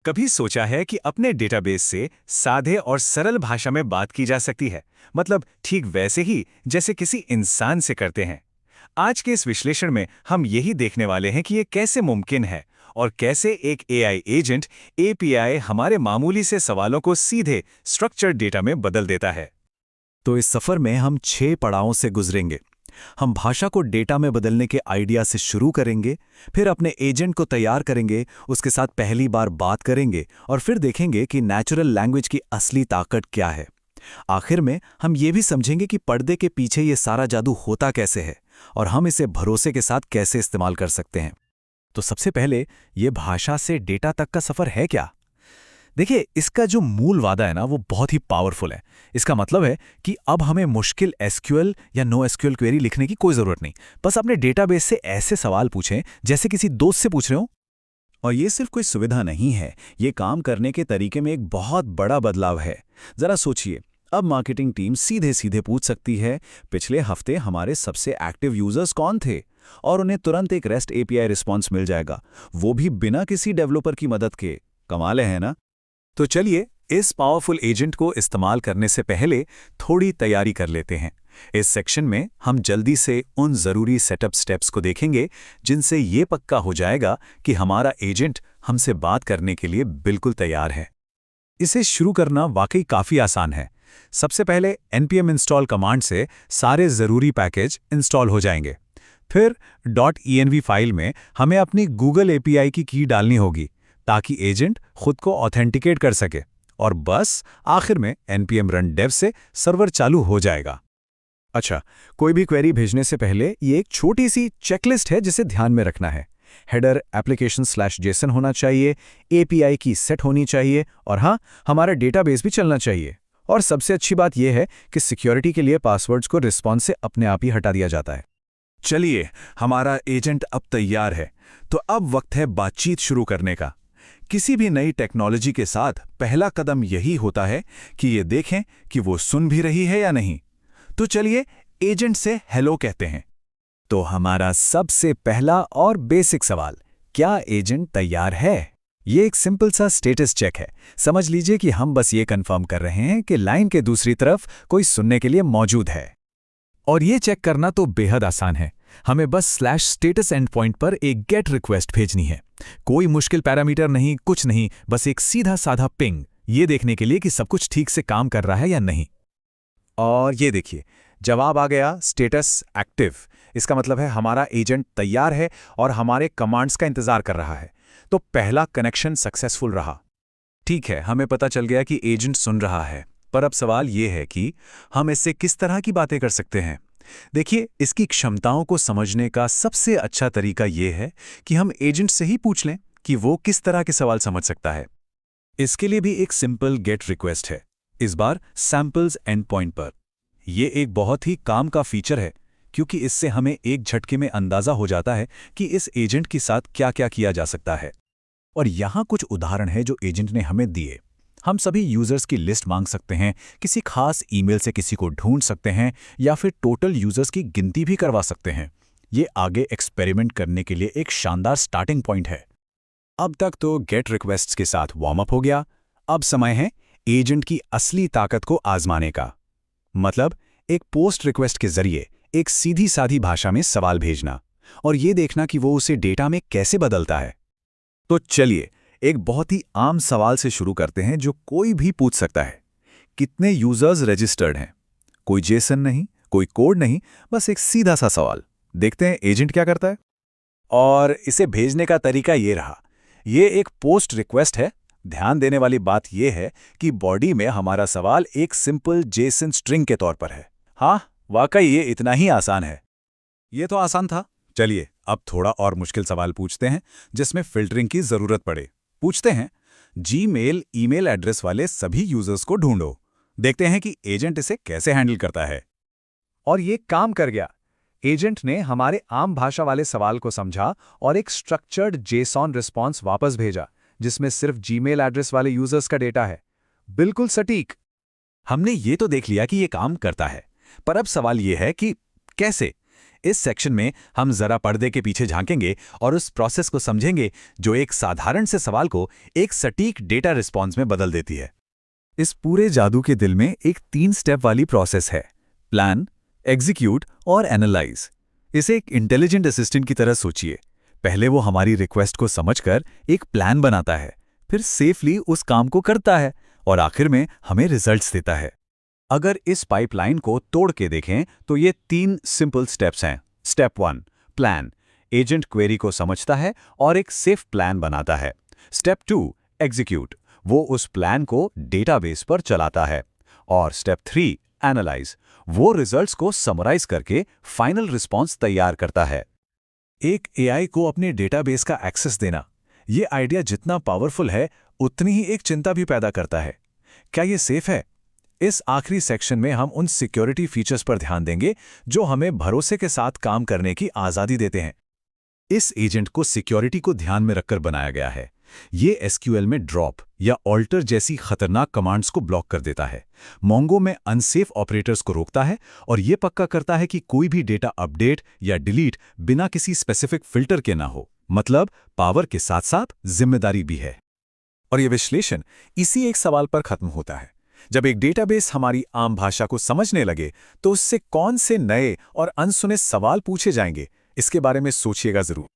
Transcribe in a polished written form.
कभी सोचा है कि अपने डेटाबेस से सादे और सरल भाषा में बात की जा सकती है, मतलब ठीक वैसे ही जैसे किसी इंसान से करते हैं। आज के इस विश्लेषण में हम यही देखने वाले हैं कि ये कैसे मुमकिन है और कैसे एक एआई एजेंट एपीआई हमारे मामूली से सवालों को सीधे स्ट्रक्चर्ड डेटा में बदल देता है। तो इस सफर में हम 6 पड़ावों से गुजरेंगे। हम भाषा को डेटा में बदलने के आइडिया से शुरू करेंगे, फिर अपने एजेंट को तैयार करेंगे, उसके साथ पहली बार बात करेंगे और फिर देखेंगे कि नेचुरल लैंग्वेज की असली ताकत क्या है। आखिर में हम ये भी समझेंगे कि पर्दे के पीछे ये सारा जादू होता कैसे है और हम इसे भरोसे के साथ कैसे इस्तेमाल कर सकते हैं। तो सबसे पहले, ये भाषा से डेटा तक का सफर है क्या? देखिए, इसका जो मूल वादा है ना, वो बहुत ही पावरफुल है। इसका मतलब है कि अब हमें मुश्किल एसक्यूएल या नो एसक्यूएल क्वेरी लिखने की कोई जरूरत नहीं। बस अपने डेटाबेस से ऐसे सवाल पूछें जैसे किसी दोस्त से पूछ रहे हो। और ये सिर्फ कोई सुविधा नहीं है, ये काम करने के तरीके में एक बहुत बड़ा बदलाव है। जरा सोचिए, अब मार्केटिंग टीम सीधे सीधे पूछ सकती है, पिछले हफ्ते हमारे सबसे एक्टिव यूजर्स कौन थे, और उन्हें तुरंत एक रेस्ट एपीआई रिस्पॉन्स मिल जाएगा, वो भी बिना किसी डेवलपर की मदद के। कमाल है ना? तो चलिए, इस पावरफुल एजेंट को इस्तेमाल करने से पहले थोड़ी तैयारी कर लेते हैं। इस सेक्शन में हम जल्दी से उन जरूरी सेटअप स्टेप्स को देखेंगे जिनसे ये पक्का हो जाएगा कि हमारा एजेंट हमसे बात करने के लिए बिल्कुल तैयार है। इसे शुरू करना वाकई काफ़ी आसान है। सबसे पहले npm इंस्टॉल कमांड से सारे ज़रूरी पैकेज इंस्टॉल हो जाएंगे। फिर .env फाइल में हमें अपनी गूगल एपीआई की की डालनी होगी ताकि एजेंट खुद को ऑथेंटिकेट कर सके, और बस आखिर में npm run dev से सर्वर चालू हो जाएगा। अच्छा, कोई भी क्वेरी भेजने से पहले ये एक छोटी सी चेकलिस्ट है जिसे ध्यान में रखना है। हेडर application/json होना चाहिए, एपीआई की सेट होनी चाहिए, और हाँ, हमारा डेटाबेस भी चलना चाहिए। और सबसे अच्छी बात यह है कि सिक्योरिटी के लिए पासवर्ड्स को रिस्पॉन्स से अपने आप ही हटा दिया जाता है। चलिए, हमारा एजेंट अब तैयार है, तो अब वक्त है बातचीत शुरू करने का। किसी भी नई टेक्नोलॉजी के साथ पहला कदम यही होता है कि ये देखें कि वो सुन भी रही है या नहीं। तो चलिए, एजेंट से हेलो कहते हैं। तो हमारा सबसे पहला और बेसिक सवाल, क्या एजेंट तैयार है? ये एक सिंपल सा स्टेटस चेक है। समझ लीजिए कि हम बस ये कंफर्म कर रहे हैं कि लाइन के दूसरी तरफ कोई सुनने के लिए मौजूद है। और ये चेक करना तो बेहद आसान है। हमें बस /status एंड पॉइंट पर एक गेट रिक्वेस्ट भेजनी है। कोई मुश्किल पैरामीटर नहीं, कुछ नहीं, बस एक सीधा साधा पिंग, ये देखने के लिए कि सब कुछ ठीक से काम कर रहा है या नहीं। और ये देखिए, जवाब आ गया, स्टेटस एक्टिव। इसका मतलब है हमारा एजेंट तैयार है और हमारे कमांड्स का इंतजार कर रहा है। तो पहला कनेक्शन सक्सेसफुल रहा। ठीक है, हमें पता चल गया कि एजेंट सुन रहा है, पर अब सवाल ये है कि हम इससे किस तरह की बातें कर सकते हैं। देखिए, इसकी क्षमताओं को समझने का सबसे अच्छा तरीका यह है कि हम एजेंट से ही पूछ लें कि वो किस तरह के सवाल समझ सकता है। इसके लिए भी एक सिंपल गेट रिक्वेस्ट है, इस बार सैंपल्स एंड पॉइंट पर। यह एक बहुत ही काम का फीचर है, क्योंकि इससे हमें एक झटके में अंदाजा हो जाता है कि इस एजेंट के साथ क्या क्या किया जा सकता है। और यहाँ कुछ उदाहरण हैं जो एजेंट ने हमें दिए। हम सभी यूजर्स की लिस्ट मांग सकते हैं, किसी खास ईमेल से किसी को ढूंढ सकते हैं, या फिर टोटल यूजर्स की गिनती भी करवा सकते हैं। ये आगे एक्सपेरिमेंट करने के लिए एक शानदार स्टार्टिंग पॉइंट है। अब तक तो गेट रिक्वेस्ट्स के साथ वार्म अप हो गया। अब समय है एजेंट की असली ताकत को आजमाने का। मतलब, एक पोस्ट रिक्वेस्ट के जरिए एक सीधी साधी भाषा में सवाल भेजना और ये देखना कि वो उसे डेटा में कैसे बदलता है। तो चलिए, एक बहुत ही आम सवाल से शुरू करते हैं जो कोई भी पूछ सकता है। कितने यूजर्स रजिस्टर्ड हैं? कोई जेसन नहीं, कोई कोड नहीं, बस एक सीधा सा सवाल। देखते हैं एजेंट क्या करता है। और इसे भेजने का तरीका ये रहा। ये एक पोस्ट रिक्वेस्ट है। ध्यान देने वाली बात यह है कि बॉडी में हमारा सवाल एक सिंपल जेसन स्ट्रिंग के तौर पर है। हाँ, वाकई ये इतना ही आसान है। ये तो आसान था। चलिए, अब थोड़ा और मुश्किल सवाल पूछते हैं जिसमें फिल्टरिंग की जरूरत पड़े। पूछते हैं, जीमेल ईमेल एड्रेस वाले सभी यूजर्स को ढूंढो। देखते हैं कि एजेंट इसे कैसे हैंडल करता है। और ये काम कर गया। एजेंट ने हमारे आम भाषा वाले सवाल को समझा और एक स्ट्रक्चर्ड जेसॉन रिस्पॉन्स वापस भेजा, जिसमें सिर्फ जीमेल एड्रेस वाले यूजर्स का डेटा है। बिल्कुल सटीक। हमने ये तो देख लिया कि ये काम करता है, पर अब सवाल ये है कि कैसे। इस सेक्शन में हम जरा पर्दे के पीछे झांकेंगे और उस प्रोसेस को समझेंगे जो एक साधारण से सवाल को एक सटीक डेटा रिस्पॉन्स में बदल देती है। इस पूरे जादू के दिल में एक 3 स्टेप वाली प्रोसेस है, प्लान, एग्जीक्यूट और एनालाइज। इसे एक इंटेलिजेंट असिस्टेंट की तरह सोचिए। पहले वो हमारी रिक्वेस्ट को समझकर एक प्लान बनाता है, फिर सेफली उस काम को करता है और आखिर में हमें रिजल्ट्स देता है। अगर इस पाइपलाइन को तोड़ के देखें तो ये 3 सिंपल स्टेप्स हैं। Step 1, plan. एजेंट क्वेरी को समझता है और एक सेफ प्लान बनाता है। Step 2, execute. वो उस प्लान को डेटाबेस पर चलाता है। और स्टेप 3, एनालाइज। वो रिजल्ट्स को समराइज करके फाइनल रिस्पॉन्स तैयार करता है। एक एआई को अपने डेटाबेस का एक्सेस देना, ये आइडिया जितना पावरफुल है उतनी ही एक चिंता भी पैदा करता है। क्या ये सेफ है? इस आखिरी सेक्शन में हम उन सिक्योरिटी फीचर्स पर ध्यान देंगे जो हमें भरोसे के साथ काम करने की आज़ादी देते हैं। इस एजेंट को सिक्योरिटी को ध्यान में रखकर बनाया गया है। ये एसक्यूएल में ड्रॉप या ऑल्टर जैसी खतरनाक कमांड्स को ब्लॉक कर देता है, मोंगो में अनसेफ ऑपरेटर्स को रोकता है और ये पक्का करता है कि कोई भी डेटा अपडेट या डिलीट बिना किसी स्पेसिफिक फिल्टर के ना हो। मतलब पावर के साथ साथ जिम्मेदारी भी है। और ये विश्लेषण इसी एक सवाल पर खत्म होता है। जब एक डेटाबेस हमारी आम भाषा को समझने लगे तो उससे कौन से नए और अनसुने सवाल पूछे जाएंगे, इसके बारे में सोचिएगा जरूर।